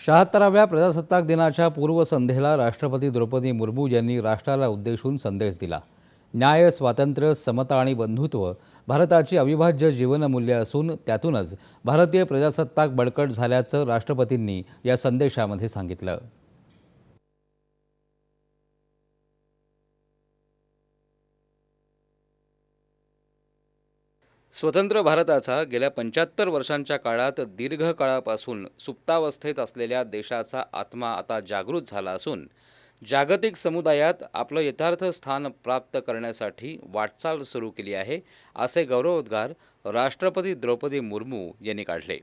76व्या प्रजासत्ताक दिनाच्या पूर्वसंध्येला राष्ट्रपती द्रौपदी मुर्मू यांनी राष्ट्राला उद्देशून संदेश दिला। न्याय, स्वातंत्र्य, समता आणि बंधुत्व भारताची अविभाज्य जीवनमूल्ये असून त्यातूनच भारतीय प्रजासत्ताक बळकट झाल्याचं राष्ट्रपतींनी या संदेशामध्ये सांगितलं। स्वतंत्र भारताचा गेल्या 75 वर्षांच्या काळात दीर्घकाळापासून सुप्तावस्थेत असलेल्या देशाचा आत्मा आता जागृत झाला असून जागतिक समुदायात आपलं यथार्थ स्थान प्राप्त करण्यासाठी वाटचाल सुरू केली आहे, असे गौरवोद्गार राष्ट्रपती द्रौपदी मुर्मू यांनी काढले।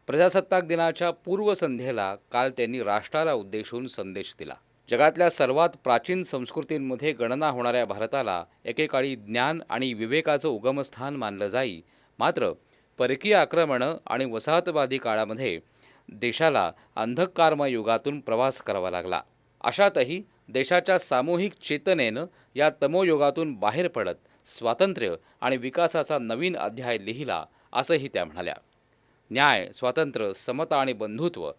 प्रजासत्ताक दिनाच्या पूर्वसंध्येला काल त्यांनी राष्ट्राला उद्देशून संदेश दिला। जगातल्या सर्वात प्राचीन संस्कृतींमध्ये गणना होणाऱ्या भारताला एकेकाळी ज्ञान आणि विवेकाचं उगमस्थान मानलं जाई, मात्र परकीय आक्रमणं आणि वसाहतवादी काळामध्ये देशाला अंधकारमय युगातून प्रवास करावा लागला। अशातही देशाच्या सामूहिक चेतनेनं या तमोयुगातून बाहेर पडत स्वातंत्र्य आणि विकासाचा नवीन अध्याय लिहिला, असंही त्या म्हणाल्या। न्याय, स्वातंत्र्य, समता आणि बंधुत्व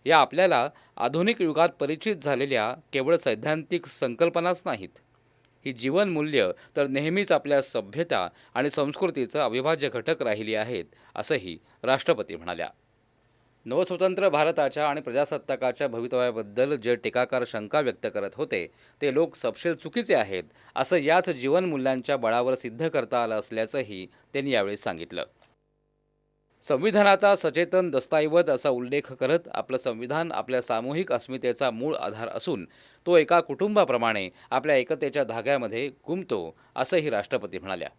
या आपल्याला आधुनिक युगात परिचित झालेल्या केवळ सैद्धांतिक संकल्पनाच नाहीत, ही जीवनमूल्य तर नेहमीच आपल्या सभ्यता आणि संस्कृतीचा अविभाज्य घटक राहिली आहेत, असंही राष्ट्रपती म्हणाल्या। नवस्वतंत्र भारताच्या आणि प्रजासत्ताकाच्या भवितव्याबद्दल जे टीकाकार शंका व्यक्त करत होते ते लोक सपशेल चुकीचे आहेत, असं याच जीवनमूल्यांच्या बळावर सिद्ध करता आलं असल्याचंही त्यांनी यावेळी सांगितलं। संविधानाचा सचेतन दस्तऐवज असा उल्लेख करत आपलं संविधान आपल्या सामूहिक अस्मितेचा मूळ आधार असून तो एका कुटुंबाप्रमाणे आपल्या एकतेच्या धाग्यामध्ये गुंततो, असंही राष्ट्रपती म्हणाल्या।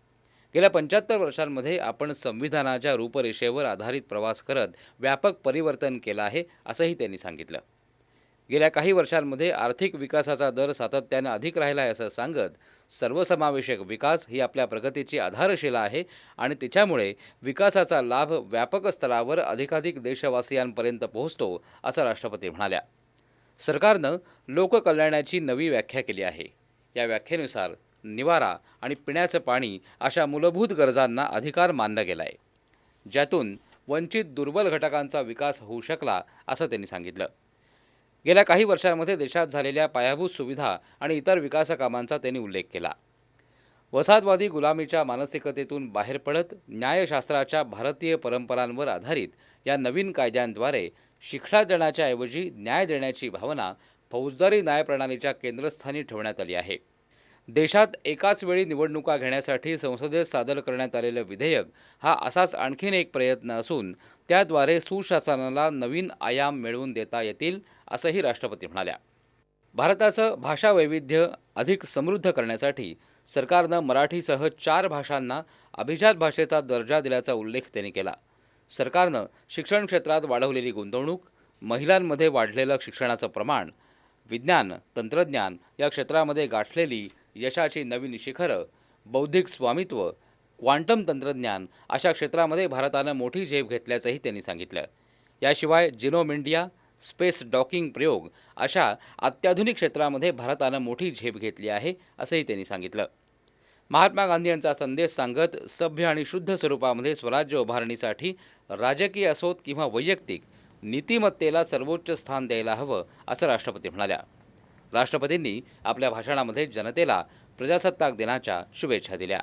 गेल्या 75 वर्षांमध्ये आपण संविधानाच्या रूपरेषेवर आधारित प्रवास करत व्यापक परिवर्तन केलं आहे, असंही त्यांनी सांगितलं। गेल्या काही वर्षांमध्ये आर्थिक विकासाचा दर सातत्याने अधिक राहिला आहे असं सांगत सर्वसमावेशक विकास ही आपल्या प्रगतीची आधारशिला आहे आणि तिच्यामुळे विकासाचा लाभ व्यापक स्तरावर अधिकाधिक देशवासियांपर्यंत पोहोचतो, असं राष्ट्रपती म्हणाल्या। सरकारनं लोककल्याणाची नवी व्याख्या केली आहे। या व्याख्येनुसार निवारा आणि पिण्याचं पाणी अशा मूलभूत गरजांना अधिकार मानला गेला आहे, ज्यातून वंचित दुर्बल घटकांचा विकास होऊ शकला, असं त्यांनी सांगितलं। गेल्या काही वर्षांमध्ये देशात झालेल्या पायाभूत सुविधा आणि इतर विकास कामांचा त्यांनी उल्लेख केला। वसाहतवादी गुलामीच्या मानसिकतेतून बाहेर पडत न्यायशास्त्राच्या भारतीय परंपरांवर आधारित या नवीन कायद्यांद्वारे शिक्षा देण्याच्या ऐवजी न्याय देण्याची भावना फौजदारी न्यायप्रणालीच्या केंद्रस्थानी ठेवण्यात आली आहे। देशात एकाच वेळी निवडणुका घेण्यासाठी संसदेत सादर करण्यात आलेलं विधेयक हा असाच आणखीन एक प्रयत्न असून त्याद्वारे सुशासनाला नवीन आयाम मिळवून देता येतील, असंही राष्ट्रपती म्हणाल्या। भारताचं भाषा वैविध्य अधिक समृद्ध करण्यासाठी सरकारनं मराठीसह 4 भाषांना अभिजात भाषेचा दर्जा दिल्याचा उल्लेख त्यांनी केला। सरकारनं शिक्षण क्षेत्रात वाढवलेली गुंतवणूक, महिलांमध्ये वाढलेलं शिक्षणाचं प्रमाण, विज्ञान तंत्रज्ञान या क्षेत्रामध्ये गाठलेली यशाची नवीन शिखरं, बौद्धिक स्वामित्व, क्वांटम तंत्रज्ञान अशा क्षेत्रामध्ये भारतानं मोठी झेप घेतल्याचंही त्यांनी सांगितलं। याशिवाय जिनोम इंडिया, स्पेस डॉकिंग प्रयोग अशा अत्याधुनिक क्षेत्रामध्ये भारतानं मोठी झेप घेतली आहे, असंही त्यांनी सांगितलं। महात्मा गांधी यांचा संदेश सांगत सभ्य आणि शुद्ध स्वरूपामध्ये स्वराज्य उभारणीसाठी राजकीय असोत किंवा वैयक्तिक नीतिमत्तेला सर्वोच्च स्थान द्यायला हवं, असं राष्ट्रपती म्हणाल्या। राष्ट्रपतींनी आपल्या भाषणामध्ये जनतेला प्रजासत्ताक दिनाच्या शुभेच्छा दिल्या।